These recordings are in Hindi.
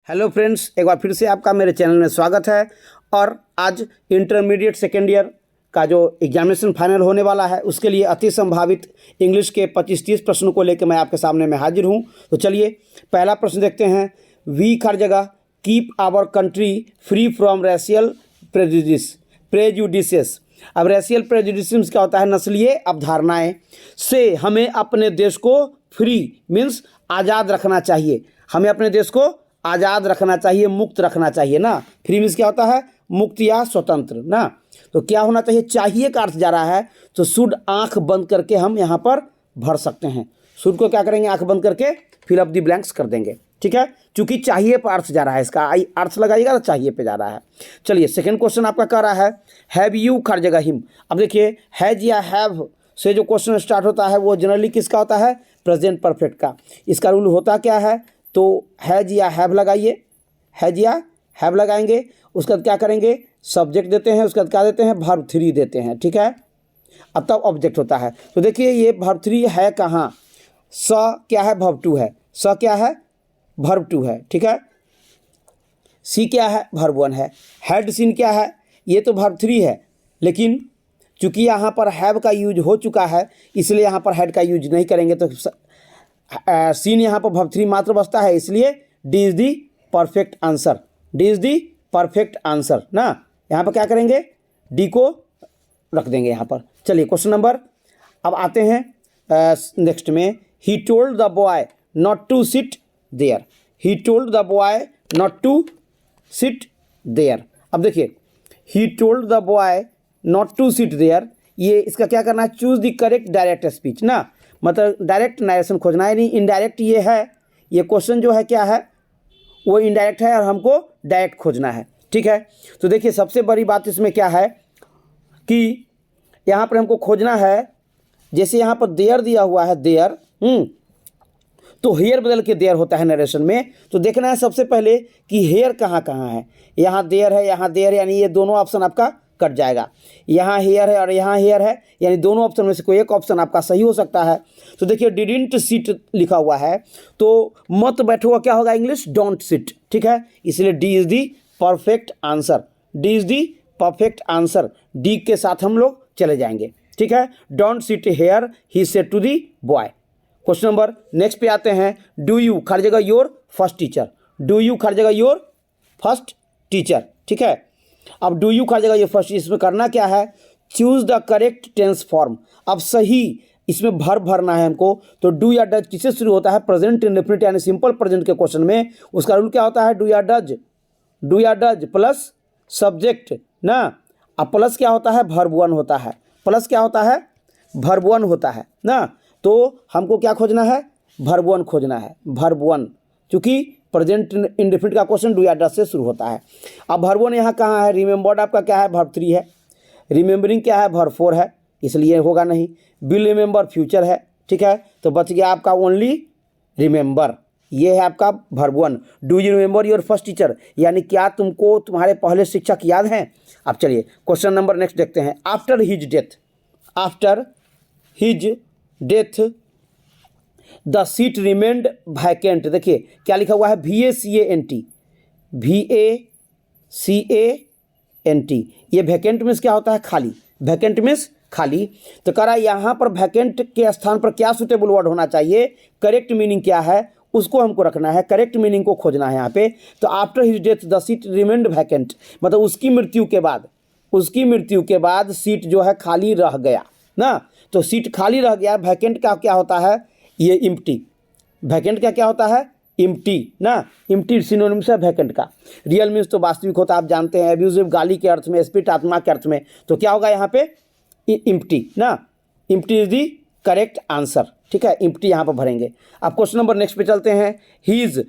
हेलो फ्रेंड्स, एक बार फिर से आपका मेरे चैनल में स्वागत है। और आज इंटरमीडिएट सेकेंड ईयर का जो एग्जामिनेशन फाइनल होने वाला है उसके लिए अति संभावित इंग्लिश के 25-30 प्रश्नों को लेकर मैं आपके सामने में हाजिर हूं। तो चलिए पहला प्रश्न देखते हैं। वी हर जगह keep our country free from racial prejudices. अब रेशियल प्रेजुडिसेस क्या होता है? नस्लीय अवधारणाएं से हमें अपने देश को फ्री मीन्स आज़ाद रखना चाहिए। हमें अपने देश को आज़ाद रखना चाहिए, मुक्त रखना चाहिए ना। फ्री मीन्स क्या होता है? मुक्त या स्वतंत्र ना। तो क्या होना चाहिए? चाहिए का अर्थ जा रहा है तो शुड आंख बंद करके हम यहाँ पर भर सकते हैं। शुड को क्या करेंगे? आंख बंद करके फिल अप दी ब्लैंक्स कर देंगे। ठीक है, चूंकि चाहिए पर अर्थ जा रहा है, इसका अर्थ लगाइएगा तो चाहिए पे जा रहा है। चलिए सेकंड क्वेश्चन आपका कह रहा है हैव यू हर जगह हिम। अब देखिए हैज या हैव से जो क्वेश्चन स्टार्ट होता है वो जनरली किसका होता है? प्रेजेंट परफेक्ट का। इसका रूल होता क्या है? तो हैज या हैव लगाइए, हैज या हैव लगाएंगे, उसके बाद क्या करेंगे? सब्जेक्ट देते हैं, उसके बाद क्या देते हैं? वर्ब 3 देते हैं। ठीक है, अब तब ऑब्जेक्ट होता है। तो देखिए ये वर्ब 3 है कहाँ? स क्या है? वर्ब 2 है। स क्या है? वर्ब 2 है। ठीक है, सी क्या है? वर्ब 1 है। हैड सीन क्या है? ये तो वर्ब 3 है, लेकिन चूंकि यहाँ पर हैव का यूज हो चुका है इसलिए यहाँ पर हैड का यूज नहीं करेंगे। तो सीन यहाँ पर वर्ब 3 मात्र बचता है, इसलिए D is the perfect answer. D is the perfect answer ना। यहाँ पर क्या करेंगे? डी को रख देंगे यहाँ पर। चलिए क्वेश्चन नंबर अब आते हैं नेक्स्ट में। He told the boy not to sit there. He told the boy not to sit there. अब देखिए he told the boy not to sit there, ये इसका क्या करना है? Choose the correct direct speech ना। मतलब डायरेक्ट नरेशन खोजना है, नहीं इनडायरेक्ट ये है। ये क्वेश्चन जो है क्या है? वो इनडायरेक्ट है और हमको डायरेक्ट खोजना है। ठीक है, तो देखिए सबसे बड़ी बात इसमें क्या है कि यहाँ पर हमको खोजना है, जैसे यहाँ पर देयर दिया हुआ है देयर, तो हेयर बदल के देयर होता है नरेशन में। तो देखना है सबसे पहले कि हेयर कहाँ कहाँ है। यहाँ देयर है, यहाँ देयर, यानी ये दोनों ऑप्शन आपका कट जाएगा। यहाँ हेयर है और यहाँ हेयर है, यानी दोनों ऑप्शन में से कोई एक ऑप्शन आपका सही हो सकता है। तो देखिए डिडंट सिट लिखा हुआ है तो मत बैठो क्या होगा? English don't sit. ठीक है, इसलिए D is the perfect answer. D is the perfect answer. D के साथ हम लोग चले जाएंगे। ठीक है, don't sit here he said to the boy. Question number next पे आते हैं। डू यू हर जगह your first teacher. Do you हर जगह योर फर्स्ट टीचर। ठीक है, अब डू यू हर जगह ये फर्स्ट, इसमें करना क्या है? Choose the correct tense form. अब सही इसमें भर भरना है हमको। तो डू या डज किससे शुरू होता है? प्रेजेंट इंडेफिनिट यानी सिंपल प्रेजेंट के क्वेश्चन में उसका रूल क्या होता है? डू या डज। डू या डज प्लस सब्जेक्ट ना। अब प्लस क्या होता है? वर्ब 1 होता है। प्लस क्या होता है? वर्ब 1 होता है ना। तो हमको क्या खोजना है? वर्ब 1 खोजना है। वर्ब 1, चूँकि प्रेजेंट इंडेफिनिट का क्वेश्चन डू या डज से शुरू होता है। अब वर्ब 1 यहाँ कहाँ है? रिमेंबर्ड आपका क्या है? वर्ब 3 है। रिमेंबरिंग क्या है? वर्ब 4 है, इसलिए होगा नहीं। विल रिमेंबर फ्यूचर है। ठीक है, तो बच गया आपका ओनली रिमेंबर। ये है आपका verb 1। Do you remember your first teacher, यानी क्या तुमको तुम्हारे पहले शिक्षक याद हैं? अब चलिए क्वेश्चन नंबर नेक्स्ट देखते हैं। After his death. After his death the seat remained vacant. देखिए क्या लिखा हुआ है? VACANT। VACANT। ये वैकेंट मीन्स क्या होता है? खाली। वैकेंट मीन्स खाली। तो कह रहा है यहाँ पर वैकेंट के स्थान पर क्या सुटेबल वर्ड होना चाहिए? करेक्ट मीनिंग क्या है उसको हमको रखना है, करेक्ट मीनिंग को खोजना है यहाँ पे। तो after his death the seat remained vacant, मतलब उसकी मृत्यु के बाद सीट जो है खाली रह गया ना। तो सीट खाली रह गया। वैकेंट का क्या होता है? ये इम्प्टी। वैकेंट का क्या होता है? इम्प्टी ना। इम्प्टी सिनोनिम्स है वैकेंट का। रियल मीन्स तो वास्तविक होता है, आप जानते हैं। एब्यूजिव गाली के अर्थ में, स्पिरिट आत्मा के अर्थ में। तो क्या होगा यहाँ पे? इम्प्टी ना। Empty is the correct answer. ठीक है, इम्प्टी यहाँ पर भरेंगे। अब क्वेश्चन नंबर नेक्स्ट पे चलते हैं। ही इज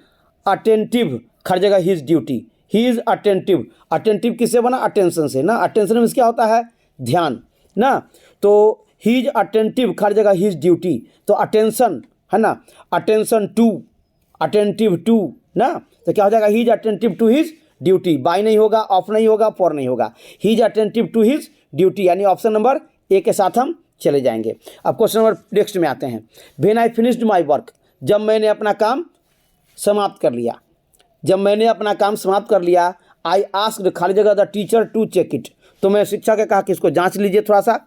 अटेंटिव हर जगह his duty. He is attentive. Attentive किससे बना? अटेंशन से ना। अटेंशन मीन्स क्या होता है? ध्यान ना। तो ही इज अटेंटिव हर जगह हिज ड्यूटी, तो अटेंशन है ना। अटेंशन टू, अटेंटिव टू ना। तो क्या हो जाएगा? He is attentive to his duty. By नहीं होगा, ऑफ नहीं होगा, फॉर नहीं होगा। He is attentive to his duty, यानी ऑप्शन नंबर ए के साथ हम चले जाएंगे। अब क्वेश्चन नंबर नेक्स्ट में आते हैं। When I finished my work, जब मैंने अपना काम समाप्त कर लिया। जब मैंने अपना काम समाप्त कर लिया, आई आस्क्ड खाली जगह the teacher to check it, तो मैं शिक्षक के कहा कि इसको जांच लीजिए थोड़ा सा।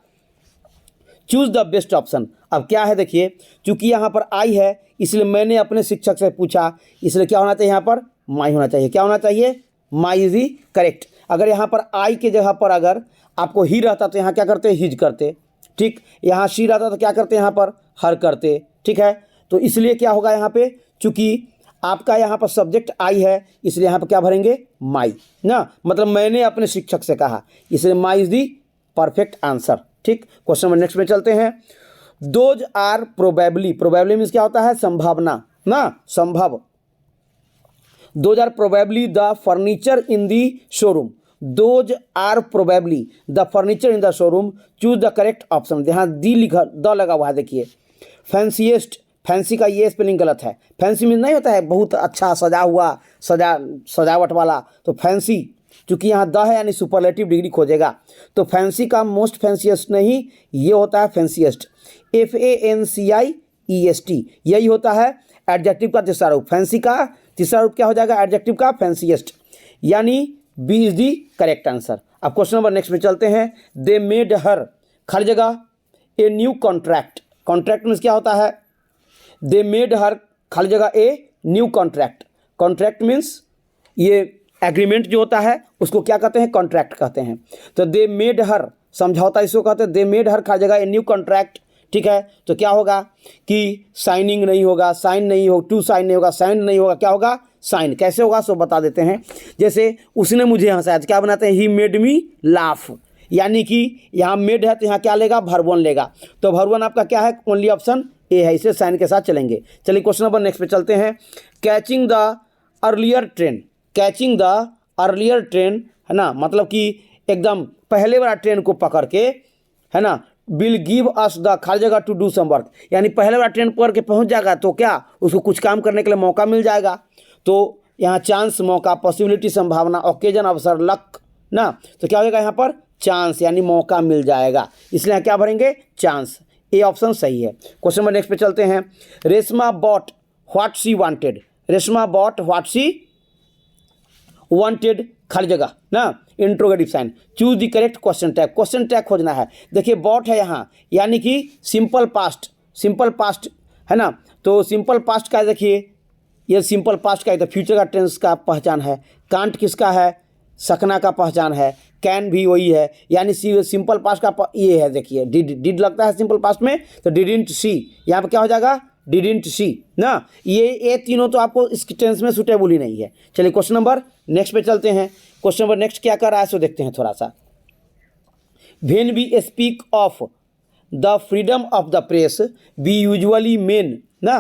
Choose the best option. अब क्या है देखिए, चूंकि यहाँ पर आई है इसलिए मैंने अपने शिक्षक से पूछा, इसलिए क्या होना चाहिए यहाँ पर माई होना चाहिए। क्या होना चाहिए, माई इज दी करेक्ट। अगर यहाँ पर आई के जगह पर अगर आपको ही रहता तो यहाँ क्या करते, हिज करते, ठीक। यहाँ शी रहता तो क्या करते, यहाँ पर हर करते, ठीक है। तो इसलिए क्या होगा यहाँ पे, चूंकि आपका यहाँ पर सब्जेक्ट आई है इसलिए यहाँ पर क्या भरेंगे, माई ना, मतलब मैंने अपने शिक्षक से कहा, इसलिए my is the perfect answer, ठीक। क्वेश्चन नंबर नेक्स्ट में चलते हैं। Those are probably, probably means क्या होता है, संभावना ना, संभव। Those are probably the furniture in the showroom, those are probably the furniture in the showroom, choose the correct option. यहाँ दी लिखा, द लगा हुआ है देखिए। फैंसीएस्ट, फैंसी का ये स्पेलिंग गलत है, फैंसी मीन नहीं होता है बहुत अच्छा सजा हुआ, सजावट वाला, तो फैंसी चूंकि यहाँ द है यानी सुपरलेटिव डिग्री खोजेगा, तो फैंसी का मोस्ट फैंसीएस्ट नहीं, ये होता है फैंसीएस्ट, FANCIEST, यही होता है एडजेक्टिव का तीसरा रूप। फैंसी का तीसरा रूप क्या हो जाएगा, एडजेक्टिव का फैंसीएस्ट, यानी B is the correct answer. अब क्वेश्चन नंबर नेक्स्ट में चलते हैं। दे मेड हर खाली जगह a new contract, contract means क्या होता है, दे मेड हर खाली जगह a new contract, contract means ये एग्रीमेंट जो होता है उसको क्या कहते हैं, कॉन्ट्रैक्ट कहते हैं। तो दे मेड हर समझौता इसको कहते हैं, दे मेड हर खाली जगह ए न्यू कॉन्ट्रैक्ट, ठीक है। तो क्या होगा कि साइनिंग नहीं होगा, साइन नहीं हो, टू साइन नहीं होगा, साइन नहीं होगा, क्या होगा, साइन। कैसे होगा सो बता देते हैं। जैसे उसने मुझे हंसाया, क्या बनाते हैं, ही मेड मी लाफ, यानी कि यहाँ मेड है तो यहाँ क्या लेगा, वर्ब वन लेगा, तो वर्ब वन आपका क्या है, ओनली ऑप्शन ए है, इसे साइन के साथ चलेंगे। चलिए क्वेश्चन नंबर नेक्स्ट पे चलते हैं। Catching the earlier train, catching the earlier train है ना, मतलब कि एकदम पहले वाला ट्रेन को पकड़ के है ना, विल गिव अस द खाली जगह टू डू सम वर्क, यानी पहले वाला ट्रेन पकड़ के पहुंच जाएगा तो क्या उसको कुछ काम करने के लिए मौका मिल जाएगा। तो यहाँ चांस, मौका, पॉसिबिलिटी, संभावना, ओकेजन, अवसर, लक ना, तो क्या होगा यहाँ पर चांस यानी मौका मिल जाएगा, इसलिए क्या भरेंगे, चांस, ए ऑप्शन सही है। क्वेश्चन नंबर नेक्स्ट पे चलते हैं। Reshma bought what she wanted, Reshma bought what she wanted खाली जगह ना, interrogative sign, choose the correct question tag, question tag खोजना है। देखिए बॉट है यहाँ यानी कि सिंपल पास्ट, सिंपल पास्ट है ना, तो सिंपल पास्ट का देखिए ये सिंपल पास्ट का है, तो फ्यूचर का टेंस का पहचान है। कांट किसका है, सकना का पहचान है। कैन भी वही है, यानी सिंपल पास्ट का ये है देखिए, डिड लगता है सिंपल पास्ट में, तो डिडंट सी, यहाँ पर क्या हो जाएगा, डिडंट सी ना, ये तीनों तो आपको इस टेंस में सुटेबल ही नहीं है। चलिए क्वेश्चन नंबर नेक्स्ट पे चलते हैं। क्वेश्चन नंबर नेक्स्ट क्या कर रहा है सो देखते हैं थोड़ा सा। When we speak of the freedom of the press we usually mean ना,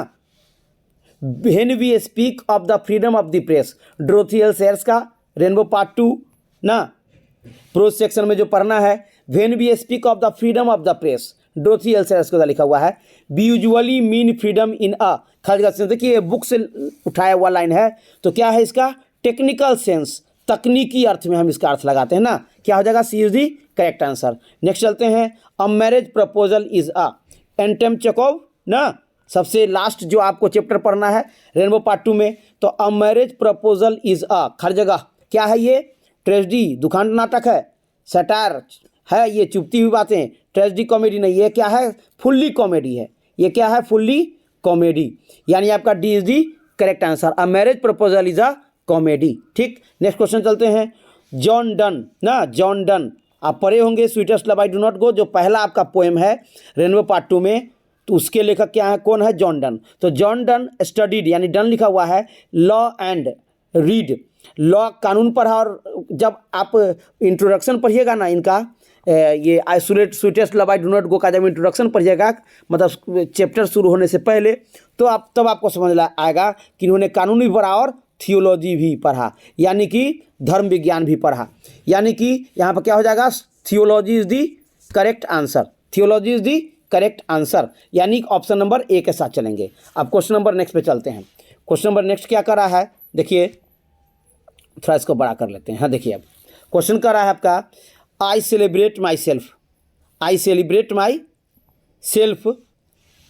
when we speak of the freedom of the press, Dorothy L Sayers का रेनबो पार्ट 2 ना, प्रोज सेक्शन में जो पढ़ना है। When we speak of the freedom of the press, Dorothy L Sayers को लिखा हुआ है, we usually mean freedom in a खाली जगह, देखिए बुक से उठाया हुआ लाइन है, तो क्या है इसका टेक्निकल सेंस, तकनीकी अर्थ में हम इसका अर्थ लगाते हैं ना, क्या हो जाएगा, C is the correct answer. Next चलते हैं। A marriage proposal is a, Anton Chekhov ना, सबसे लास्ट जो आपको चैप्टर पढ़ना है रेनबो पार्ट 2 में, तो अ मैरिज प्रपोजल इज अ खाली जगह क्या है, ये ट्रेजेडी दुखांत नाटक है, सटायर है, ये चुपती हुई बातें, ट्रेजेडी कॉमेडी नहीं, ये क्या है, फुल्ली कॉमेडी है, ये क्या है, फुल्ली कॉमेडी, यानी आपका D is the correct answer. A marriage proposal is a comedy, ठीक। नेक्स्ट क्वेश्चन चलते हैं। जॉन डन ना, जॉन डन आप पढ़े होंगे, sweetest love I do not go, जो पहला आपका पोएम है रेनबो पार्ट 2 में, तो उसके लेखक क्या है, कौन है, जॉन डन। तो जॉन डन स्टडीड यानी डन लिखा हुआ है, लॉ एंड रीड, लॉ कानून पढ़ा, और जब आप इंट्रोडक्शन पढ़िएगा ना इनका, ये isolate sweetest love I do not go का जब इंट्रोडक्शन पढ़िएगा, मतलब चैप्टर शुरू होने से पहले, तो तब आपको समझ आएगा कि इन्होंने कानून भी पढ़ा और थियोलॉजी भी पढ़ा, यानी कि धर्म विज्ञान भी पढ़ा, यानी कि यहाँ पर क्या हो जाएगा, theology is the correct answer, theology is the correct answer, यानी ऑप्शन नंबर ए के साथ चलेंगे। अब क्वेश्चन नंबर नेक्स्ट पे चलते हैं। क्वेश्चन नंबर नेक्स्ट क्या कर रहा है, देखिए थोड़ा इसको बड़ा कर लेते हैं। हाँ देखिए, अब क्वेश्चन कर रहा है आपका, I celebrate my self, I celebrate my self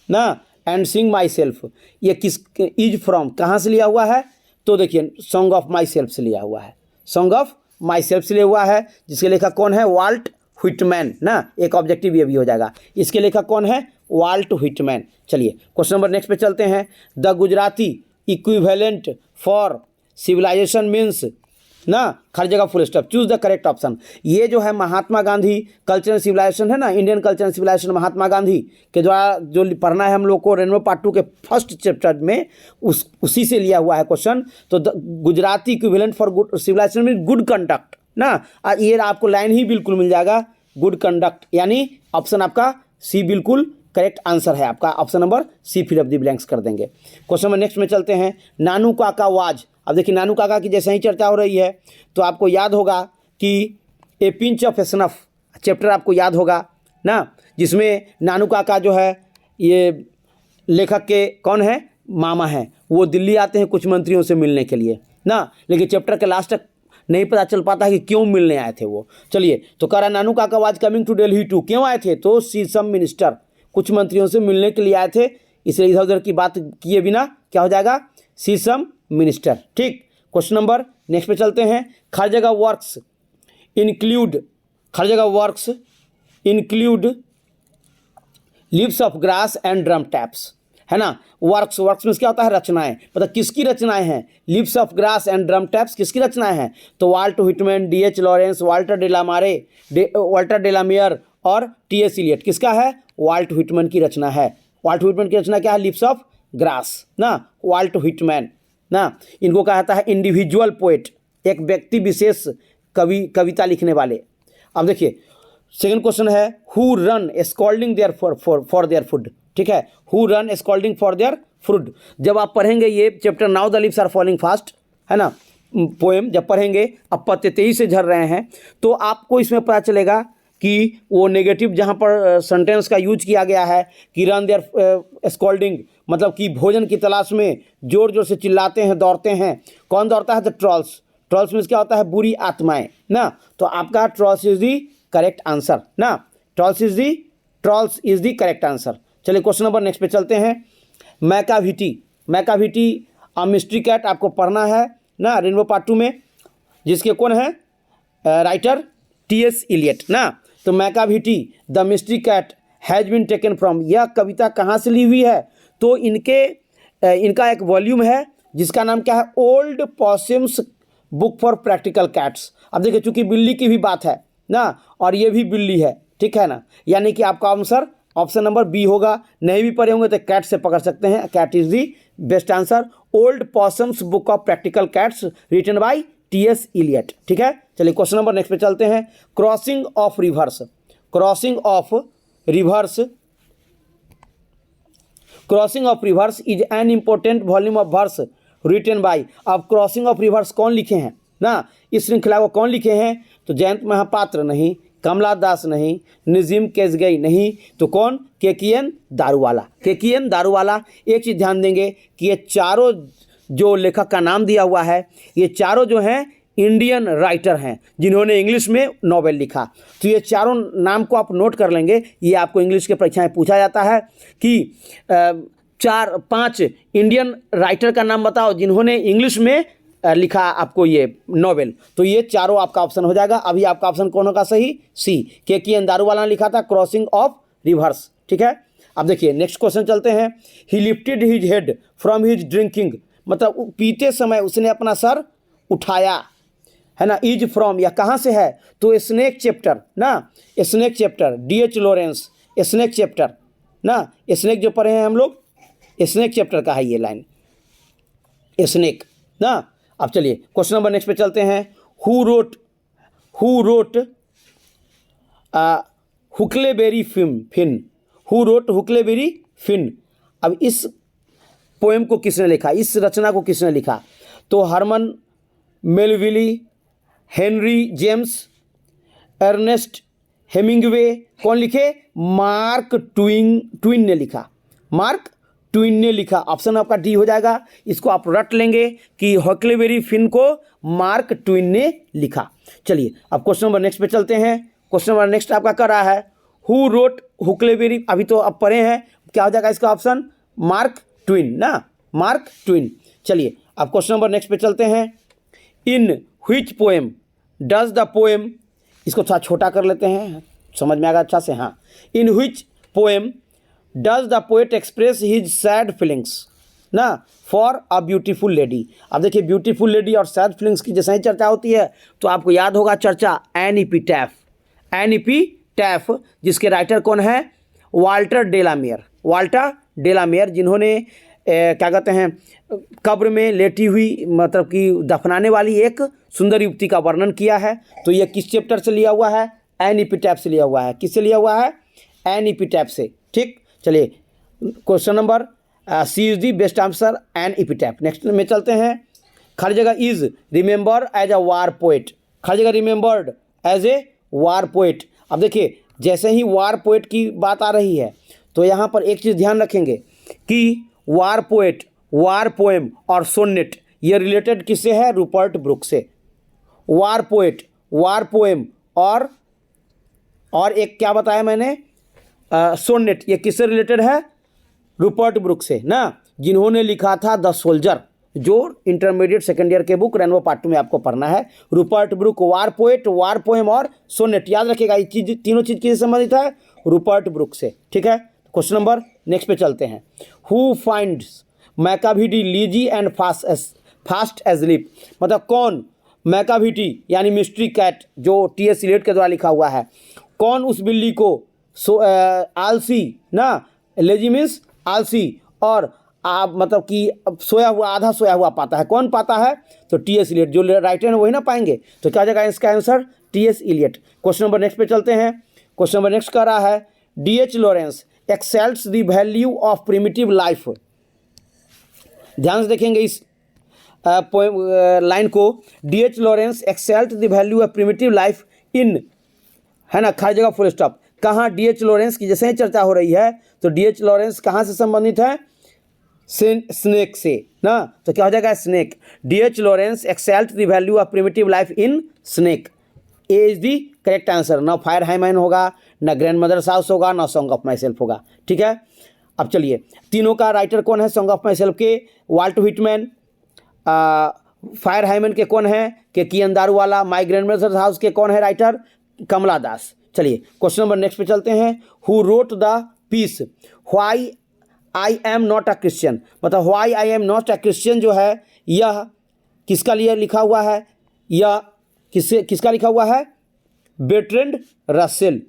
ना, एंड सिंग माई सेल्फ, ये किस इज फ्रॉम कहाँ से लिया हुआ है, तो देखिए सॉन्ग ऑफ माई सेल्फ से लिया हुआ है, सॉन्ग ऑफ माई सेल्फ से लिया हुआ है, जिसके लेखक कौन है, वाल्ट व्हिटमैन ना, एक ऑब्जेक्टिव ये भी हो जाएगा। इसके लेखक कौन है, वाल्ट व्हिटमैन। चलिए क्वेश्चन नंबर नेक्स्ट पे चलते हैं। The Gujarati equivalent for civilization means ना, हर जगह full stop, choose the correct option. ये जो है महात्मा गांधी कल्चर सिविलाइजेशन है ना, Indian culture civilization Mahatma Gandhi के द्वारा जो पढ़ना है हम लोग को रेनबो पार्ट 2 के फर्स्ट चैप्टर में, उसी से लिया हुआ है क्वेश्चन। तो Gujarati equivalent for good civilization mean good conduct ना, ये आपको लाइन ही बिल्कुल मिल जाएगा, गुड कंडक्ट, यानी ऑप्शन आपका सी बिल्कुल करेक्ट आंसर है आपका, option number C fill up the blanks कर देंगे। क्वेश्चन नंबर नेक्स्ट में चलते हैं। नानू काका वाज, अब देखिए नानू काका की जैसे ही चर्चा हो रही है तो आपको याद होगा कि ए पिंच ऑफ स्नफ चैप्टर आपको याद होगा ना, जिसमें नानू काका जो है ये लेखक के कौन है, मामा हैं, वो दिल्ली आते हैं कुछ मंत्रियों से मिलने के लिए ना, लेकिन चैप्टर के लास्ट तक नहीं पता चल पाता है कि क्यों मिलने आए थे वो। चलिए तो कह रहा Nanu Kaka was coming to Delhi to, क्यों आए थे, तो सी सम मिनिस्टर, कुछ मंत्रियों से मिलने के लिए आए थे, इसलिए इधर उधर की बात किए बिना क्या हो जाएगा, सी सम मिनिस्टर। ठीक, क्वेश्चन नंबर नेक्स्ट पे चलते हैं। हर जगह वर्क्स इंक्लूड, हर जगह works include leaves of Grass and Drum taps, है ना। वर्क्स, वर्क्स में क्या होता है, रचनाएं, मतलब किसकी रचनाएं हैं, Leaves of Grass and Drum Taps किसकी रचनाएं हैं, तो Walt Whitman, D.H. Lawrence, Walter de la Mare और T.S. इलियट, किसका है, वाल्ट व्हिटमैन की रचना है। वाल्ट व्हिटमैन की रचना क्या है, लीव्स ऑफ ग्रास ना, वाल्ट व्हिटमैन ना। इनको कहा जाता है इंडिविजुअल पोएट, एक व्यक्ति विशेष कविता लिखने वाले। अब देखिए सेकंड क्वेश्चन है, who run scolding there for their food, ठीक है, who run scolding for their food. जब आप पढ़ेंगे ये chapter now the leaves are falling fast, है ना, पोएम जब पढ़ेंगे, अब पत्ते तेजी से झड़ रहे हैं, तो आपको इसमें पता चलेगा कि वो नेगेटिव जहाँ पर सेंटेंस का यूज किया गया है कि रन देयर स्कॉल्डिंग, मतलब कि भोजन की तलाश में जोर जोर से चिल्लाते हैं, दौड़ते हैं। कौन दौड़ता है, द ट्रॉल्स, ट्रॉल्स में क्या होता है, बुरी आत्माएं ना, तो आपका trolls is the correct answer ना, trolls is the correct answer. चलिए क्वेश्चन नंबर नेक्स्ट पे चलते हैं। मैकाविटी, मैकाविटी मिस्ट्री कैट आपको पढ़ना है ना रेनबो पार्ट 2 में, जिसके कौन है, राइटर T.S. इलियट ना। तो Macavity the mystery cat has been taken from, यह कविता कहाँ से ली हुई है, तो इनका एक वॉल्यूम है जिसका नाम क्या है, Old Possum's Book for Practical Cats. अब देखिए चूंकि बिल्ली की भी बात है ना, और ये भी बिल्ली है, ठीक है ना, यानी कि आपका आंसर ऑप्शन नंबर बी होगा। नहीं भी पढ़े होंगे तो कैट से पकड़ सकते हैं, cat is the best answer. Old Possum's Book of Practical Cats written by T.S. Eliot, ठीक है। चलिए क्वेश्चन नंबर नेक्स्ट पे चलते हैं। Crossing of Rivers, Crossing of Rivers, Crossing of Rivers is an important volume of verse written by. अब क्रॉसिंग ऑफ रिवर्स कौन लिखे हैं ना, इस श्रृंखला को कौन लिखे हैं, तो जयंत महापात्र नहीं, कमला दास नहीं, नजीम केसगई नहीं, तो कौन, KKN दारूवाला, KKN दारूवाला। एक चीज़ ध्यान देंगे कि ये चारों जो लेखक का नाम दिया हुआ है, ये चारों जो हैं इंडियन राइटर हैं जिन्होंने इंग्लिश में नॉवेल लिखा। तो ये चारों नाम को आप नोट कर लेंगे, ये आपको इंग्लिश के परीक्षा में पूछा जाता है कि 4-5 इंडियन राइटर का नाम बताओ जिन्होंने इंग्लिश में लिखा आपको ये नॉवेल, तो ये चारों आपका ऑप्शन हो जाएगा। अभी आपका ऑप्शन कौन होगा सही, सी, KKN दारूवाला ने लिखा था क्रॉसिंग ऑफ रिवर्स, ठीक है। अब देखिए नेक्स्ट क्वेश्चन चलते हैं। ही lifted his head from his drinking, मतलब पीते समय उसने अपना सर उठाया, है ना। इज फ्रॉम, या कहाँ से है, तो स्नेक चैप्टर ना, snake chapter D.H. Lawrence, snake chapter ना, स्नेक जो पढ़े हैं हम लोग, स्नेक चैप्टर का है ये लाइन, स्नेक ना। अब चलिए क्वेश्चन नंबर नेक्स्ट पे चलते हैं। Who wrote Huckleberry Finn, who wrote Huckleberry Finn. अब इस पोएम को किसने लिखा, इस रचना को किसने लिखा, तो Herman Melville, Henry James, Ernest Hemingway, कौन लिखे, मार्क ट्विन ने लिखा, मार्क ट्विन ने लिखा। ऑप्शन आपका डी हो जाएगा। इसको आप रट लेंगे कि हकलेबेरी फिन को मार्क ट्विन ने लिखा। चलिए अब क्वेश्चन नंबर नेक्स्ट पे चलते हैं। क्वेश्चन नंबर नेक्स्ट आपका कर रहा है, हु रोट हुकलेबेरी, अभी तो आप पढ़े हैं, क्या हो जाएगा इसका ऑप्शन, मार्क ट्विन ना, मार्क ट्विन। चलिए अब क्वेश्चन नंबर नेक्स्ट पे चलते हैं। In which poem does the poem, इसको थोड़ा छोटा कर लेते हैं, समझ में आएगा अच्छा से। हाँ, in which poem does the poet express his sad feelings ना फॉर अ ब्यूटीफुल लेडी। अब देखिए ब्यूटीफुल लेडी और सैड फीलिंग्स की जैसे ही चर्चा होती है तो आपको याद होगा चर्चा एन एपिटैफ, एन एपिटैफ जिसके राइटर कौन है, वाल्टर डेलामियर, वाल्टर डेलामियर, जिन्होंने क्या कहते हैं कब्र में लेटी हुई मतलब कि दफनाने वाली एक सुंदर युवती का वर्णन किया है। तो ये किस चैप्टर से लिया हुआ है, एन एपिटैफ से लिया हुआ है। किससे लिया हुआ है, एन एपिटैफ से। ठीक, चलिए question number C is the best answer, an epitaph. Next में चलते हैं। खाली जगह is remember as a war poet, खाली जगह remembered as a war poet. अब देखिए जैसे ही वार पोएट की बात आ रही है तो यहाँ पर एक चीज़ ध्यान रखेंगे कि वार पोएट, वार पोएम और सोनेट ये रिलेटेड किससे है, रूपर्ट ब्रुक से। वार पोएट, वार पोएम और एक क्या बताया मैंने, सोनेट, ये किससे रिलेटेड है, रूपर्ट ब्रुक से ना, जिन्होंने लिखा था द सोल्जर, जो इंटरमीडिएट सेकेंड ईयर के बुक रेनबो पार्ट 2 में आपको पढ़ना है। रूपर्ट ब्रुक, वार पोएट, वार पोएम और सोनेट, याद रखिएगा ये चीज, तीनों चीज़ किससे संबंधित है, रूपर्ट ब्रुक से। ठीक है, क्वेश्चन नंबर नेक्स्ट पे चलते हैं। Who finds Macavity lazy and fast asleep, मतलब कौन मैकाविटी यानी मिस्ट्री कैट जो टी.एस. इलियट के द्वारा लिखा हुआ है, कौन उस बिल्ली को आलसी ना, लेजी मीन्स आलसी, और आप मतलब कि सोया हुआ, आधा सोया हुआ पाता है, कौन पाता है, तो टी.एस. इलियट, जो राइटर है वही ना पाएंगे। तो क्या जगह इसका answer, T S. Eliot. Question number next पे चलते हैं। क्वेश्चन नंबर नेक्स्ट कर रहा है D H. Lawrence excels the value of primitive life. ध्यान से देखेंगे इस लाइन को, D H. Lawrence exalt the value of primitive life in, है ना, खाली जगह फुल स्टॉप। कहाँ डी.एच. लॉरेंस की जैसे ही चर्चा हो रही है तो डी.एच. लॉरेंस कहाँ से संबंधित है, स्नेक से ना, तो क्या हो जाएगा, snake. D H. Lawrence exalt the value of primitive life in snake, A is the correct answer. ना फायर हाइमैन होगा, ना ग्रैंड मदर्स हाउस होगा, ना सॉन्ग ऑफ माई सेल्फ होगा। ठीक है, अब चलिए तीनों का राइटर कौन है, सॉन्ग ऑफ माई सेल्फ के वाल्ट व्हिटमैन, फायर हाइमैन के कौन है के Keki Daruwalla, my grandmother's house के कौन है राइटर, कमला दास। चलिए क्वेश्चन नंबर नेक्स्ट पे चलते हैं। Who wrote the piece why I am not a Christian, मतलब why I am not a Christian जो है यह किसका लिए लिखा हुआ है, यह किसका लिखा हुआ है, बेर्ट्रैंड रसेल।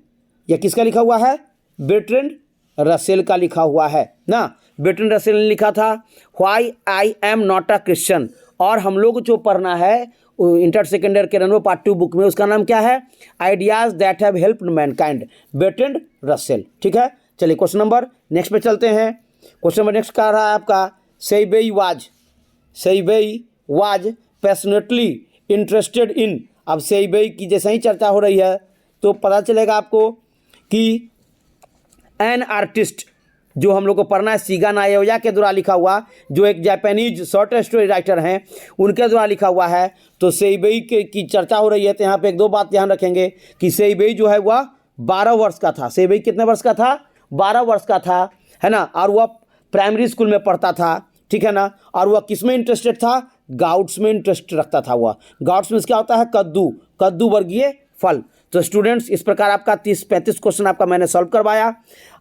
यह किसका लिखा हुआ है, बेर्ट्रैंड रसेल का लिखा हुआ है ना। बेर्ट्रैंड रसेल ने लिखा था why I am not a Christian, और हम लोग जो पढ़ना है इंटर सेकेंड ईयर के रेनबो पार्ट 2 बुक में, उसका नाम क्या है, Ideas That Have Helped Mankind, Bertrand Russell. ठीक है, चलिए क्वेश्चन नंबर नेक्स्ट पे चलते हैं। क्वेश्चन नंबर नेक्स्ट का रहा है आपका सेइबेई वाज पैशनेटली इंटरेस्टेड इन। अब सेइबेई की जैसे ही चर्चा हो रही है तो पता चलेगा आपको कि एन आर्टिस्ट जो हम लोग को पढ़ना है, सीगा नायोया के द्वारा लिखा हुआ, जो एक जापानीज शॉर्ट स्टोरी राइटर हैं, उनके द्वारा लिखा हुआ है। तो सेइबेई की चर्चा हो रही है तो यहाँ पे एक दो बात ध्यान रखेंगे कि सेइबेई जो है वह 12 वर्ष का था। सेइबेई कितने वर्ष का था, 12 वर्ष का था, है ना, और वह प्राइमरी स्कूल में पढ़ता था। ठीक है ना, और वह किस में इंटरेस्टेड था, गाउट्स में इंटरेस्ट रखता था। वह गाउट्स में क्या होता है, कद्दू वर्गीय फल। तो स्टूडेंट्स इस प्रकार आपका 30-35 क्वेश्चन आपका मैंने सॉल्व करवाया।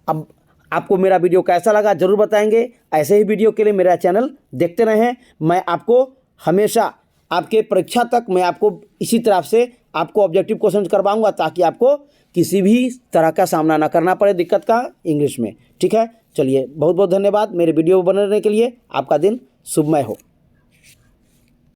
अब आपको मेरा वीडियो कैसा लगा जरूर बताएंगे। ऐसे ही वीडियो के लिए मेरा चैनल देखते रहें। मैं आपको हमेशा आपके परीक्षा तक मैं आपको इसी तरह से आपको ऑब्जेक्टिव क्वेश्चन करवाऊंगा ताकि आपको किसी भी तरह का सामना ना करना पड़े दिक्कत का इंग्लिश में। ठीक है, चलिए बहुत बहुत धन्यवाद मेरे वीडियो बनाने के लिए। आपका दिन शुभमय हो।